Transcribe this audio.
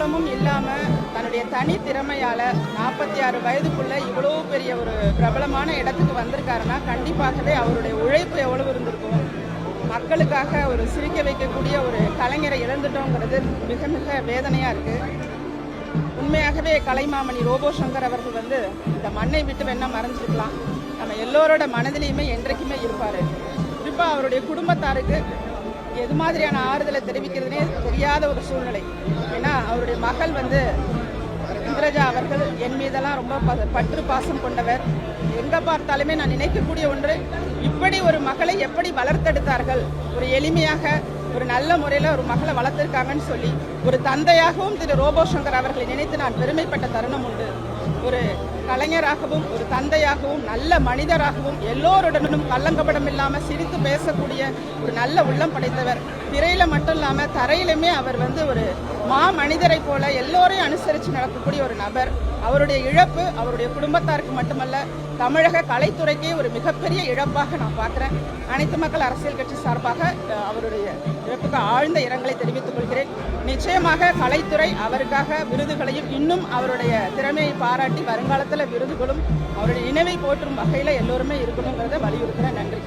பிரபலமும் இல்லாம தன்னுடைய தனி திறமையால 46 வயதுக்குள்ள இவ்வளவு பெரிய ஒரு பிரபலமான இடத்துக்கு வந்திருக்காருன்னா கண்டிப்பாகவே அவருடைய உழைப்பு எவ்வளவு இருந்திருக்கும். மக்களுக்காக ஒரு சிரிக்க வைக்கக்கூடிய ஒரு கலைஞரை இழந்துட்டோங்கிறது மிக மிக வேதனையா இருக்கு. உண்மையாகவே கலைமாமணி ரோபோ சங்கர் அவர்கள் இந்த மண்ணை விட்டு வேணா மறைஞ்சிருக்கலாம், நம்ம எல்லோரோட மனதிலையுமே என்றைக்குமே இருப்பாரு. குறிப்பா அவருடைய குடும்பத்தாருக்கு எது மாதிரியான ஆறுதலை தெரிவிக்கிறதுனே தெரியாத ஒரு சூழ்நிலை. ஏன்னா அவருடைய மகள் இந்திரஜா அவர்கள் என் மீதெல்லாம் ரொம்ப பற்று பாசம் கொண்டவர். எங்க பார்த்தாலுமே நான் நினைக்கக்கூடிய ஒன்று, இப்படி ஒரு மகளை எப்படி வளர்த்தெடுத்தார்கள், ஒரு எளிமையாக ஒரு நல்ல முறையில் ஒரு மகளை வளர்த்திருக்காங்கன்னு சொல்லி ஒரு தந்தையாகவும் திரு ரோபோ சங்கர் அவர்களை நினைத்து நான் பெருமைப்பட்ட தருணம் உண்டு. ஒரு கலைஞராகவும் ஒரு தந்தையாகவும் நல்ல மனிதராகவும் எல்லோருடனும் கள்ளங்கபடம் இல்லாமல் சிரித்து பேசக்கூடிய ஒரு நல்ல உள்ளம் படைத்தவர். திரையில மட்டும் இல்லாம தரையிலுமே அவர் ஒரு மனிதரை போல எல்லோரையும் அனுசரித்து நடக்கக்கூடிய ஒரு நபர். அவருடைய இழப்பு அவருடைய குடும்பத்தாருக்கு மட்டுமல்ல, தமிழக கலைத்துறைக்கே ஒரு மிகப்பெரிய இழப்பாக நான் பார்க்கிறேன். அனைத்து மக்கள் அரசியல் கட்சி சார்பாக அவருடைய இழப்புக்கு ஆழ்ந்த இரங்கலை தெரிவித்துக் கொள்கிறேன். நிச்சயமாக கலைத்துறை அவருக்காக விருதுகளையும் இன்னும் அவருடைய திறமையை பாராட்டி வருங்காலத்தில் விருதுகளும் அவருடைய நினைவை போற்றும் வகையில் எல்லோருமே இருக்கணுங்கிறத வலியுறுத்துறேன். நன்றி.